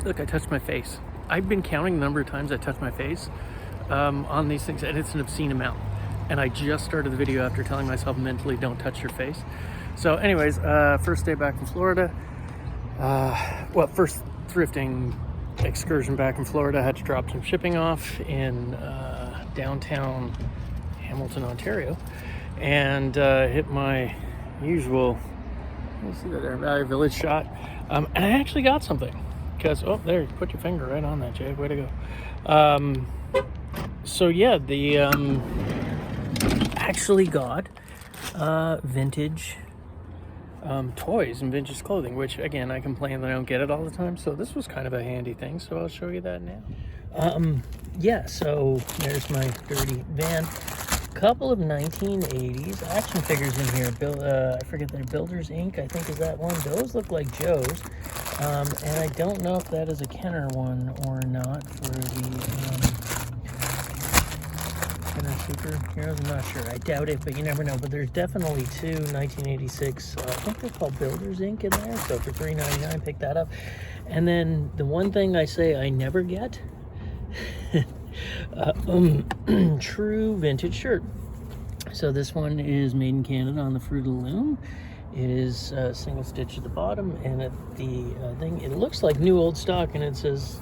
Look, I touched my face. I've been counting the number of times I touched my face on these things, and it's an obscene amount. And I just started the video after telling myself mentally, don't touch your face. So anyways, first day back in Florida. Well, first thrifting excursion back in Florida. I had to drop some shipping off in downtown Hamilton, Ontario, and hit my usual, you see that there, Value Village shot. And I actually got something. Because, oh, there, put your finger right on that, Jay. Way to go. So yeah, the actually got vintage toys and vintage clothing, which again, I complain that I don't get it all the time. So this was kind of a handy thing. So I'll show you that now. Yeah, so there's my dirty van. Couple of 1980s action figures in here. I forget the Builders Inc. I think is that one. Those look like Joe's. And I don't know if that is a Kenner one or not for the Kenner Superheroes. I'm not sure. I doubt it, but you never know. But there's definitely two 1986. I think they're called Builders Inc. in there. So for $3.99, pick that up. And then the one thing I say I never get, true vintage shirt. So this one is made in Canada on the Fruit of the Loom. It is single stitch at the bottom, and at the thing, it looks like new old stock, and it says,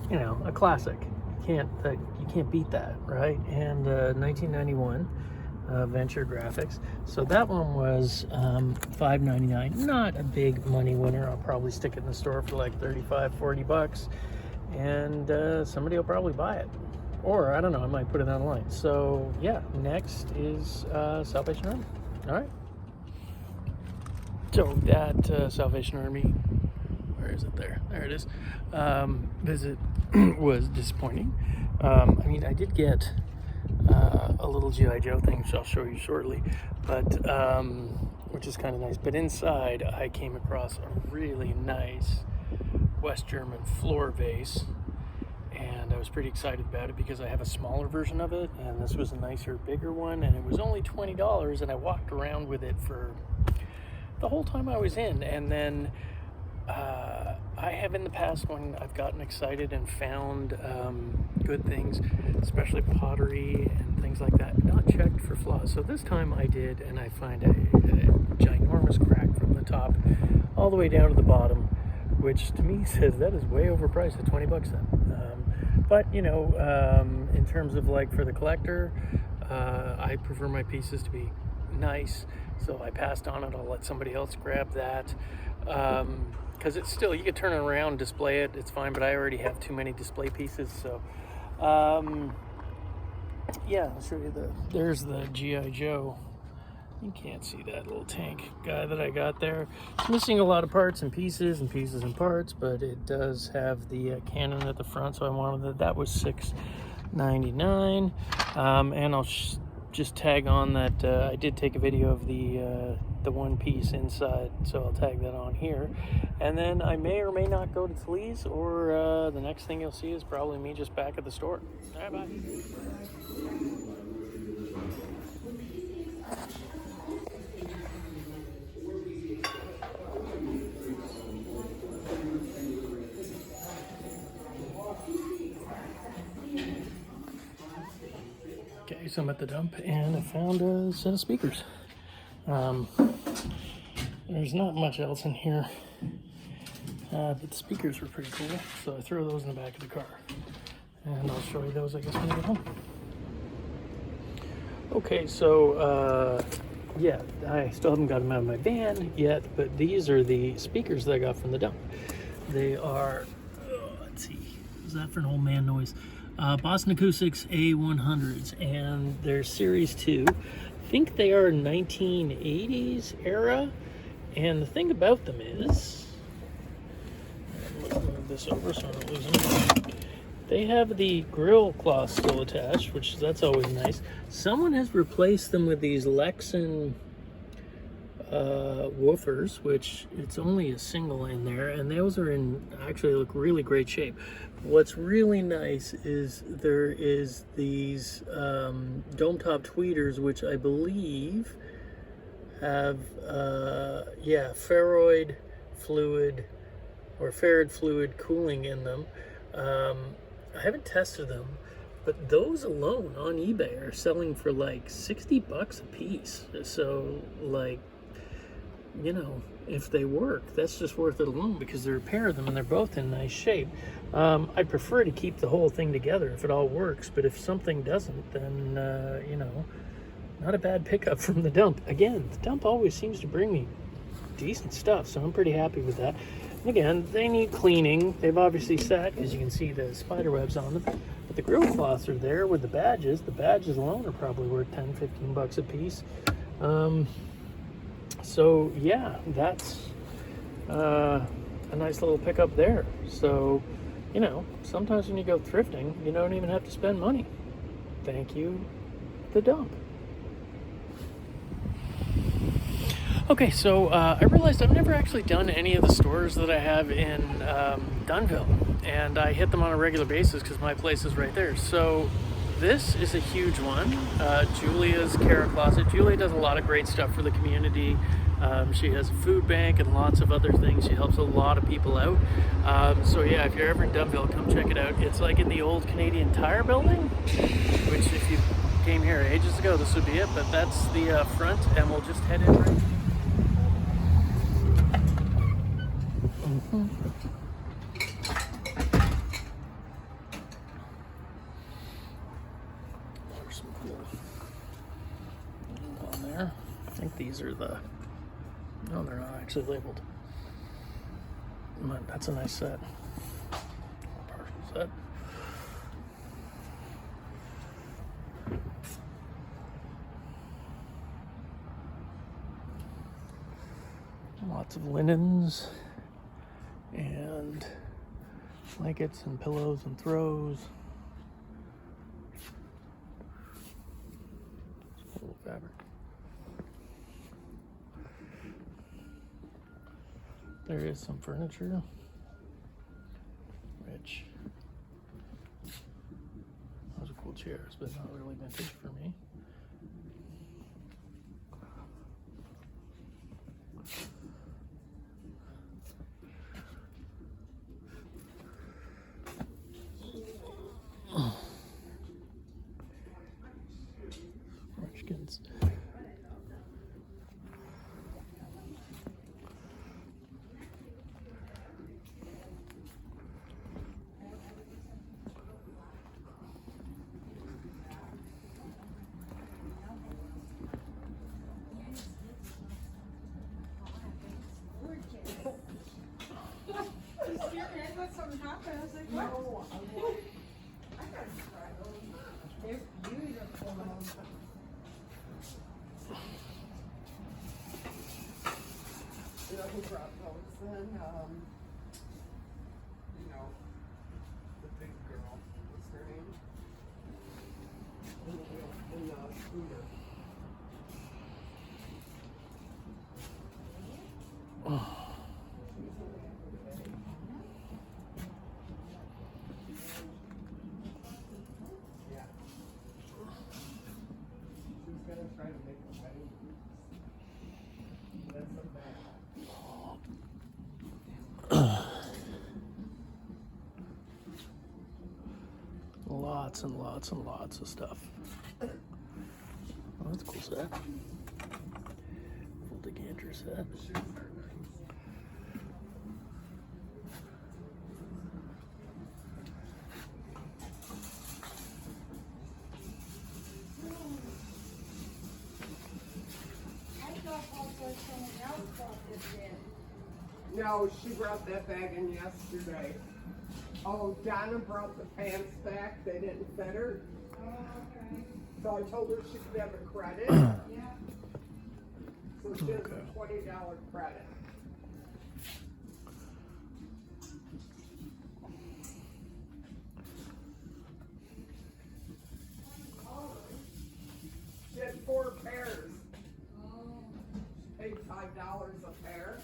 you know, a classic. You can't beat that, right? And 1991 Venture Graphics. So that one was $5.99. Not a big money winner. I'll probably stick it in the store for like 35, 40 bucks, and somebody will probably buy it. Or, I don't know, I might put it online. So, yeah, next is Salvation Army. All right. So that Salvation Army, where is it there? There it is. Visit was disappointing. I mean, I did get a little G.I. Joe thing, which I'll show you shortly, but which is kind of nice. But inside, I came across a really nice West German floor vase, and I was pretty excited about it because I have a smaller version of it, and this was a nicer, bigger one, and it was only $20, and I walked around with it for the whole time I was in. And then I have in the past, when I've gotten excited and found good things, especially pottery and things like that, not checked for flaws. So this time I did, and I find a ginormous crack from the top all the way down to the bottom, which to me says that is way overpriced at 20 bucks then. But you know, in terms of like for the collector, I prefer my pieces to be nice, so I passed on it. I'll let somebody else grab that, because it's still, you can turn it around, display it, it's fine, but I already have too many display pieces. So yeah, I'll show you there's the G.I. Joe. You can't see that little tank guy that I got there. It's missing a lot of parts and pieces and pieces and parts, but it does have the cannon at the front, so I wanted that was $6.99. And I'll just tag on that I did take a video of the one piece inside, so I'll tag that on here. And then I may or may not go to Tlee's, or the next thing you'll see is probably me just back at the store. All right, bye. Okay, so I'm at the dump, and I found a set of speakers. There's not much else in here, but the speakers were pretty cool, so I threw those in the back of the car. And I'll show you those, I guess, when I get home. Okay, so, yeah, I still haven't got them out of my van yet, but these are the speakers that I got from the dump. They are, let's see, is that for an old man noise? Boston Acoustics A100s, and they're Series 2. I think they are 1980s era, and the thing about them is, let's move this over so I don't lose them. They have the grill cloth still attached, which that's always nice. Someone has replaced them with these Lexan woofers, which it's only a single in there, and those are in, actually look really great shape. What's really nice is there is these dome top tweeters, which I believe have yeah, ferroid fluid or Farad fluid cooling in them. I haven't tested them, but those alone on eBay are selling for like 60 bucks a piece. So like, you know, if they work, that's just worth it alone, because there are a pair of them and they're both in nice shape. I'd prefer to keep the whole thing together if it all works, but if something doesn't, then, you know, not a bad pickup from the dump. Again, the dump always seems to bring me decent stuff, so I'm pretty happy with that. And again, they need cleaning. They've obviously sat, as you can see, the spider webs on them, but the grill cloths are there with the badges. The badges alone are probably worth 10, 15 bucks a piece. So yeah, that's a nice little pickup there. So, you know, sometimes when you go thrifting, you don't even have to spend money. Thank you, the dump. Okay, so I realized I've never actually done any of the stores that I have in Dunnville, and I hit them on a regular basis because my place is right there. So this is a huge one, Julia's Cara Closet. Julia does a lot of great stuff for the community. She has a food bank and lots of other things. She helps a lot of people out. So yeah, if you're ever in Dunnville, come check it out. It's like in the old Canadian Tire building, which if you came here ages ago, this would be it, but that's the front, and we'll just head in right. There's some cool on there. I think these are the, no, they're not actually labeled, but that's a nice set. Partial set. Lots of linens and blankets and pillows and throws. It's a little fabric. There is some furniture, which those are cool chairs, but not really vintage for me. Munchkins. Who brought those in? You know, the big girl. What's her name? In the scooter. Yeah. She's gonna try to make a wedding. That's a bad. Lots and lots and lots of stuff. Oh, that's a cool set. Full decanter set. No, she brought that bag in yesterday. Oh, Donna brought the pants back. They didn't fit her. Oh, okay. So I told her she could have a credit. Yeah. So she has a $20 credit. She had 4 pairs. Paid $5 a pair.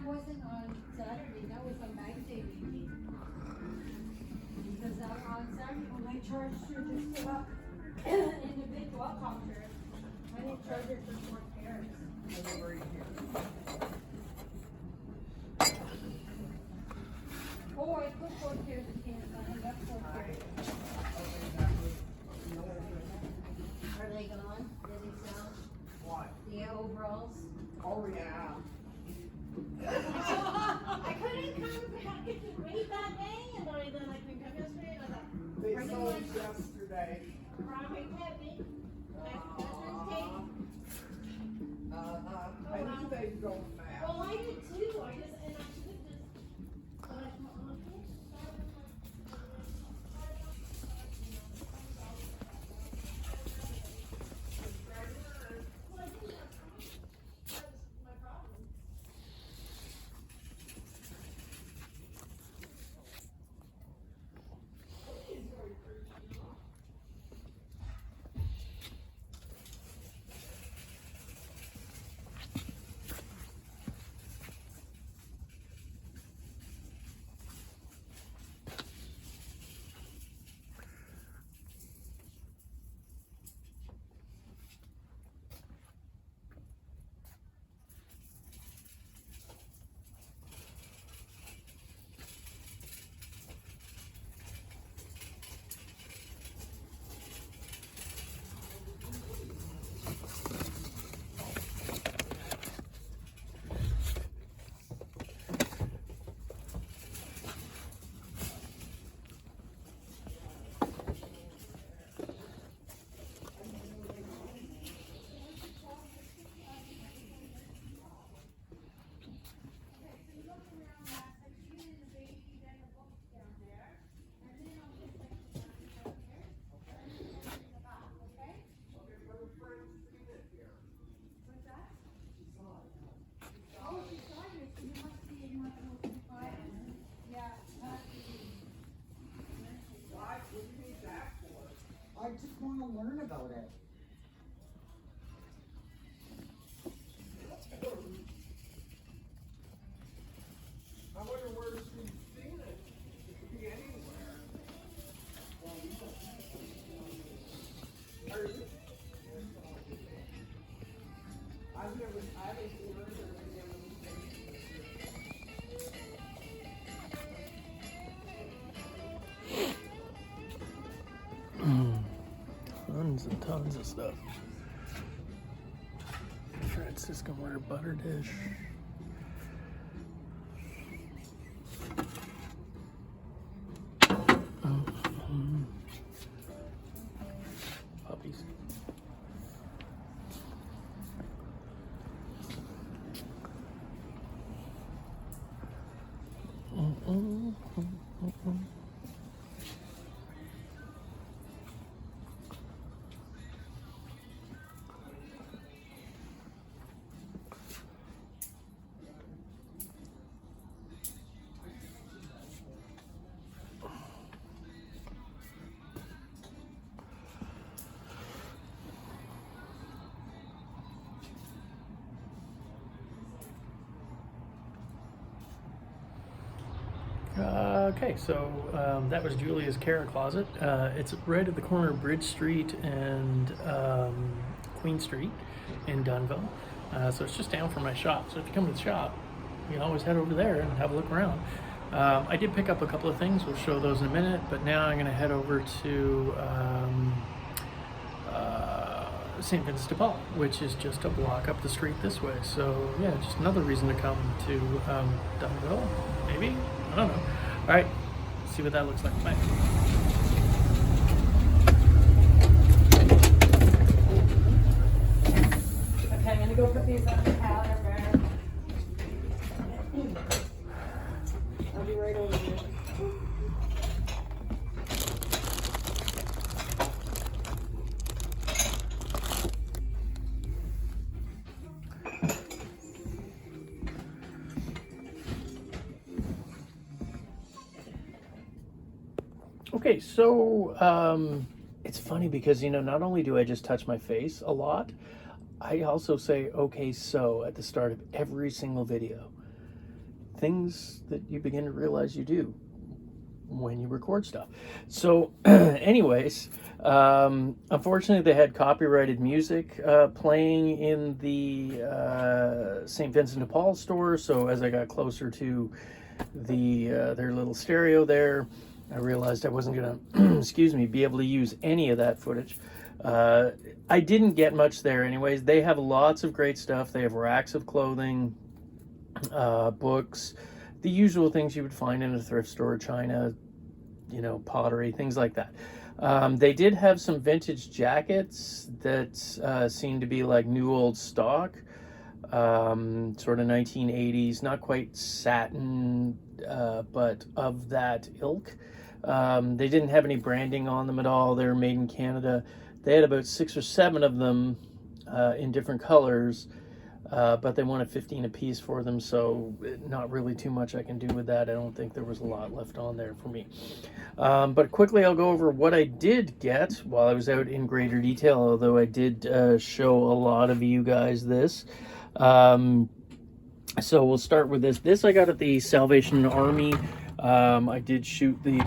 wasn't on Saturday, that was on Magday meeting. Because on Saturday, when I charged her just to up individual, I'll talk to her. I didn't charge her for 4 pairs. Oh, I put 4 pairs of pants on, I got 4 pairs. Are they gone? Did they sell? What? The overalls? Oh, yeah. I couldn't come back to wait that day, and then I couldn't come yesterday, and I thought, They Bring it sold on. yesterday. Robert Kevin, Veterans Day. I knew they'd go fast. Well, I did too, and I should have just, but I thought, oh, okay. I just want to learn about it. I wonder where she's seen it. It could be anywhere. I haven't seen her there again. Tons and tons of stuff. Francisco water butter dish. Puppies. Okay, so that was Julia's Cara Closet. It's right at the corner of Bridge Street and Queen Street in Dunnville. So it's just down from my shop. So if you come to the shop, you can always head over there and have a look around. I did pick up a couple of things. We'll show those in a minute. But now I'm going to head over to St. Vincent de Paul, which is just a block up the street this way. So yeah, just another reason to come to Dunnville, maybe? I don't know. All right, see what that looks like. Bye. Okay, I'm gonna go put these on the counter, Bear. I'll be right over here. Okay, so it's funny because, you know, not only do I just touch my face a lot, I also say, okay, so at the start of every single video. things that you begin to realize you do when you record stuff. So anyways, unfortunately they had copyrighted music playing in the St. Vincent de Paul store. So as I got closer to their little stereo there, I realized I wasn't gonna excuse me, be able to use any of that footage. I didn't get much there anyways. They have lots of great stuff. They have racks of clothing, books, the usual things you would find in a thrift store, china, you know, pottery, things like that. They did have some vintage jackets that seemed to be like new old stock, sort of 1980s, not quite satin, but of that ilk. They didn't have any branding on them at all. They were made in Canada. They had about 6 or 7 of them in different colors. But they wanted 15 a piece for them, so not really too much I can do with that. I don't think there was a lot left on there for me. But quickly I'll go over what I did get while I was out in greater detail, although I did show a lot of you guys this. So we'll start with this. This I got at the Salvation Army. I did shoot the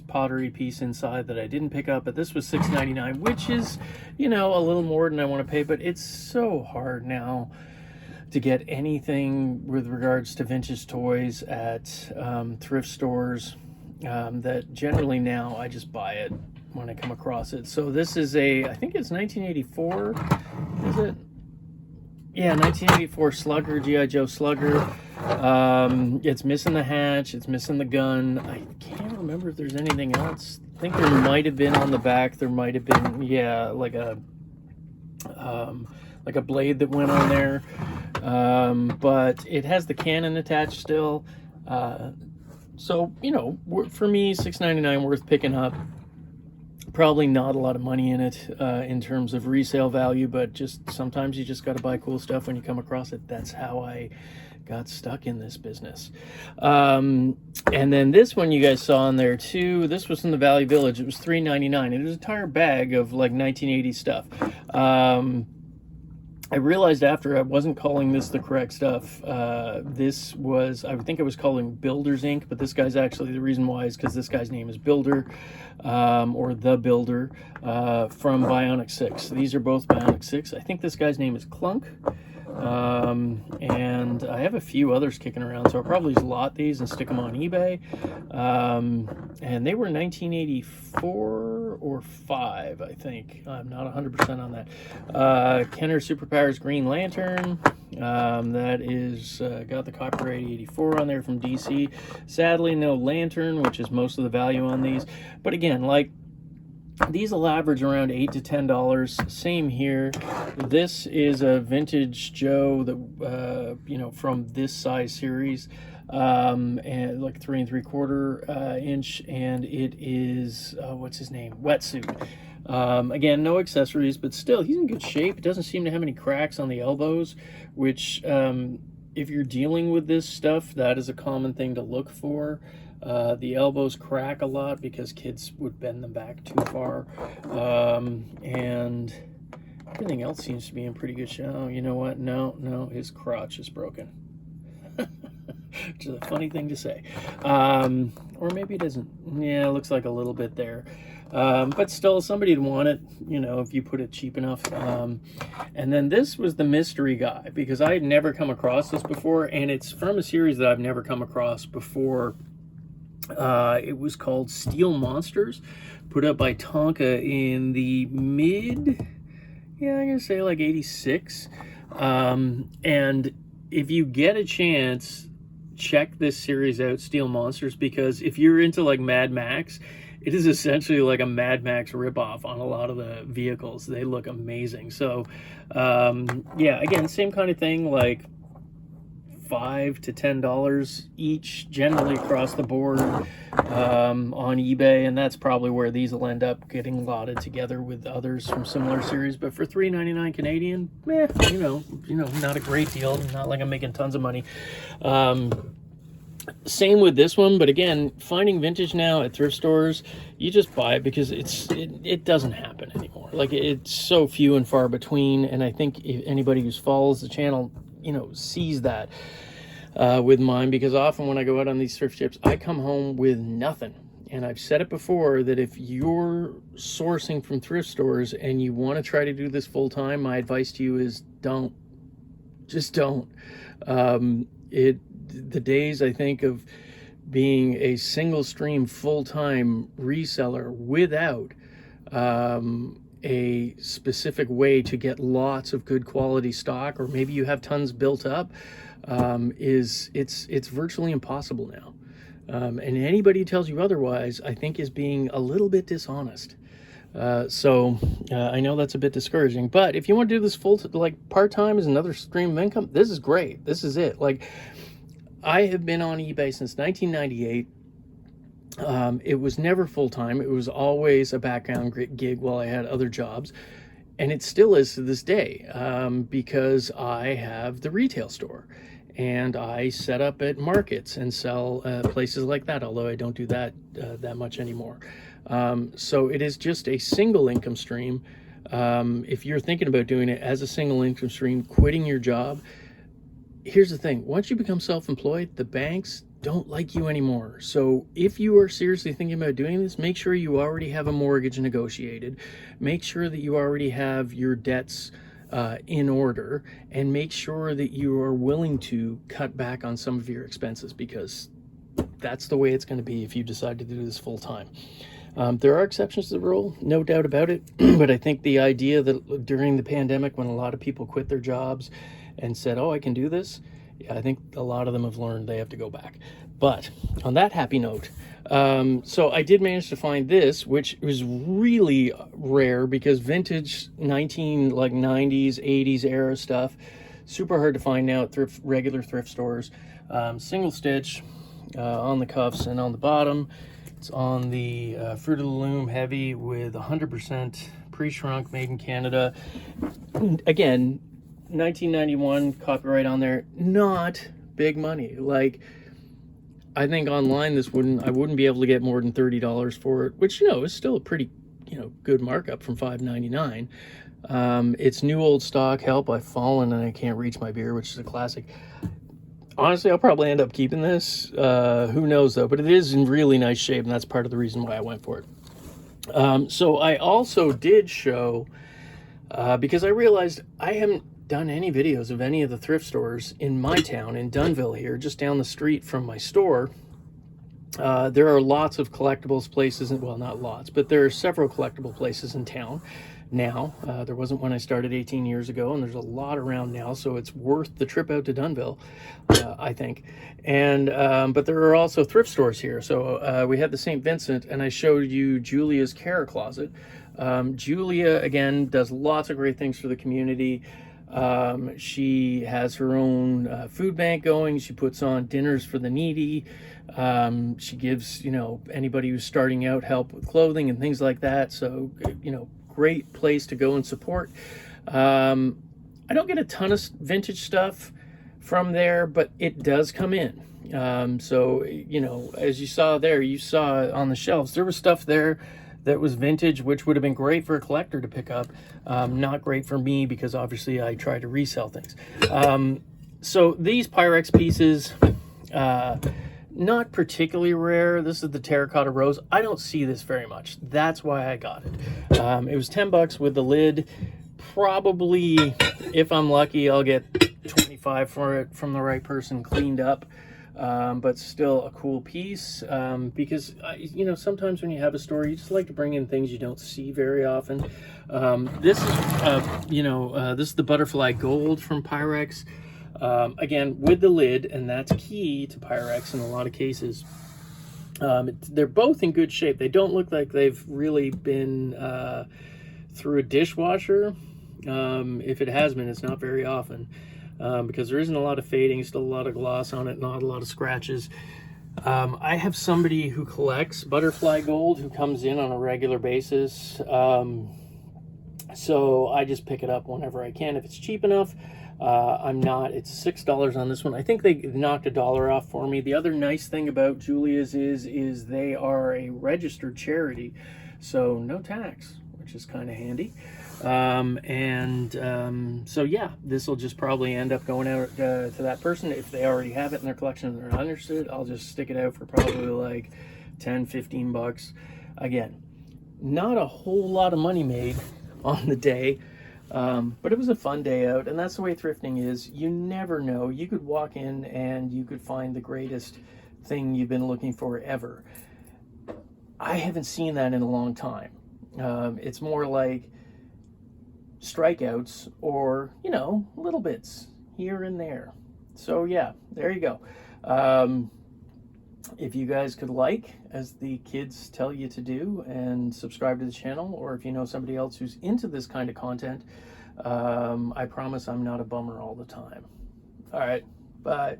pottery piece inside that I didn't pick up, but this was $6.99, which is, you know, a little more than I want to pay, but it's so hard now to get anything with regards to vintage toys at thrift stores that generally now I just buy it when I come across it. So this is I think it's 1984, is it? Yeah, 1984 Slugger, G.I. Joe Slugger. It's missing the hatch, it's missing the gun. I can't remember if there's anything else. I think there might have been on the back, there might have been, yeah, like a blade that went on there. But it has the cannon attached still. So, you know, for me, $6.99 worth picking up. Probably not a lot of money in it in terms of resale value, but just sometimes you just got to buy cool stuff when you come across it. That's how I got stuck in this business. And then this one you guys saw in there too. This was from the Valley Village. It was $3.99. It was an entire bag of like 1980 stuff. I realized after I wasn't calling this the correct stuff. This was, I think I was calling Builders Inc., but this guy's actually, the reason why is because this guy's name is Builder, or The Builder, from Bionic 6. These are both Bionic 6. I think this guy's name is Clunk. And I have a few others kicking around, so I'll probably just lot these and stick them on eBay. And they were 1984 or 5, I think. I'm not 100% on that. Kenner Superpowers Green Lantern. That is got the copyright 84 on there from DC. Sadly, no lantern, which is most of the value on these. But again, like, these will average around $8 to $10. Same here. This is a vintage Joe that you know, from this size series, and like 3 3/4 inch, and it is what's his name? Wetsuit. Again, no accessories, but still, he's in good shape. It doesn't seem to have any cracks on the elbows, which if you're dealing with this stuff, that is a common thing to look for. The elbows crack a lot because kids would bend them back too far, and everything else seems to be in pretty good shape. Oh, you know what? No, his crotch is broken. Which is a funny thing to say. Or maybe it isn't. Yeah, it looks like a little bit there. But still, somebody'd want it, you know, if you put it cheap enough. And then this was the mystery guy, because I had never come across this before, and it's from a series that I've never come across before. It was called Steel Monsters, put up by Tonka in the mid, yeah, I'm gonna say like 86. And if you get a chance, check this series out, Steel Monsters, because if you're into like Mad Max, it is essentially like a Mad Max ripoff on a lot of the vehicles. They look amazing. So yeah, again, same kind of thing, like $5 to $10 each, generally across the board, on eBay, and that's probably where these will end up getting lotted together with others from similar series. But for $3.99 Canadian, you know, not a great deal. Not like I'm making tons of money. Same with this one, but again, finding vintage now at thrift stores, you just buy it because it doesn't happen anymore. Like, it's so few and far between, and I think if anybody who follows the channel, you know, sees that. with mine, because often when I go out on these thrift trips, I come home with nothing. And I've said it before that if you're sourcing from thrift stores and you want to try to do this full time, my advice to you is don't. Just don't. The days, I think, of being a single stream full-time reseller without a specific way to get lots of good quality stock, or maybe you have tons built up, it's virtually impossible now. And anybody who tells you otherwise, I think, is being a little bit dishonest. So I know that's a bit discouraging, but if you want to do this part-time as another stream of income, this is great. This is it. Like, I have been on eBay since 1998. It was never full-time. It was always a background gig while I had other jobs. And it still is to this day, because I have the retail store and I set up at markets and sell places like that, although I don't do that much anymore. So it is just a single income stream. If you're thinking about doing it as a single income stream, quitting your job, here's the thing. Once you become self-employed, the banks don't like you anymore. So if you are seriously thinking about doing this, make sure you already have a mortgage negotiated. Make sure that you already have your debts in order, and make sure that you are willing to cut back on some of your expenses, because that's the way it's going to be if you decide to do this full time. There are exceptions to the rule, no doubt about it. But I think the idea that during the pandemic, when a lot of people quit their jobs and said, oh, I can do this, I think a lot of them have learned they have to go back. But on that happy note, so I did manage to find this, which was really rare, because vintage 90s, 80s era stuff, super hard to find now at regular thrift stores. Single stitch on the cuffs and on the bottom. It's on the Fruit of the Loom heavy with 100% pre-shrunk, made in Canada. Again, 1991 copyright on there. Not big money. Like, I think online I wouldn't be able to get more than $30 for it, which, is still a pretty, good markup from $5.99. It's new old stock. Help, I've fallen and I can't reach my beer, which is a classic. Honestly, I'll probably end up keeping this. Who knows, though? But it is in really nice shape, and that's part of the reason why I went for it. So I also did show, because I realized I haven't done any videos of any of the thrift stores in my town, in Dunnville here, just down the street from my store. There are lots of collectibles places, well, not lots, but there are several collectible places in town now. There wasn't when I started 18 years ago, and there's a lot around now, so it's worth the trip out to Dunnville, I think. And but there are also thrift stores here. So we had the St. Vincent, and I showed you Julia's Care Closet. Julia, again, does lots of great things for the community. She has her own food bank going. She puts on dinners for the needy. She gives, anybody who's starting out help with clothing and things like that. So, great place to go and support. I don't get a ton of vintage stuff from there, but it does come in. So, as you saw there, you saw on the shelves, there was stuff there that was vintage, which would have been great for a collector to pick up. Not great for me, because obviously I try to resell things. So these Pyrex pieces, not particularly rare. This is the terracotta rose. I don't see this very much. That's why I got it. It was $10 with the lid. Probably, if I'm lucky, I'll get 25 for it from the right person, cleaned up. But still a cool piece, because, sometimes when you have a store, you just like to bring in things you don't see very often. This is the butterfly gold from Pyrex. Again, with the lid, and that's key to Pyrex in a lot of cases. They're both in good shape. They don't look like they've really been through a dishwasher. If it has been, it's not very often. Because there isn't a lot of fading, still a lot of gloss on it, not a lot of scratches. I have somebody who collects butterfly gold who comes in on a regular basis. So I just pick it up whenever I can if it's cheap enough. It's $6 on this one. I think they knocked $1 off for me. The other nice thing about Julia's is they are a registered charity, so no tax, which is kind of handy. So yeah, this will just probably end up going out to that person. If they already have it in their collection and they're not interested, I'll just stick it out for probably like 10-15 bucks. Again, not a whole lot of money made on the day, but it was a fun day out, and that's the way thrifting is. You never know. You could walk in and you could find the greatest thing you've been looking for ever. I haven't seen that in a long time. It's more like strikeouts or, you know, little bits here and there. So yeah, there you go. If you guys could like, as the kids tell you to do, and subscribe to the channel, or if you know somebody else who's into this kind of content, I promise I'm not a bummer all the time. All right, bye.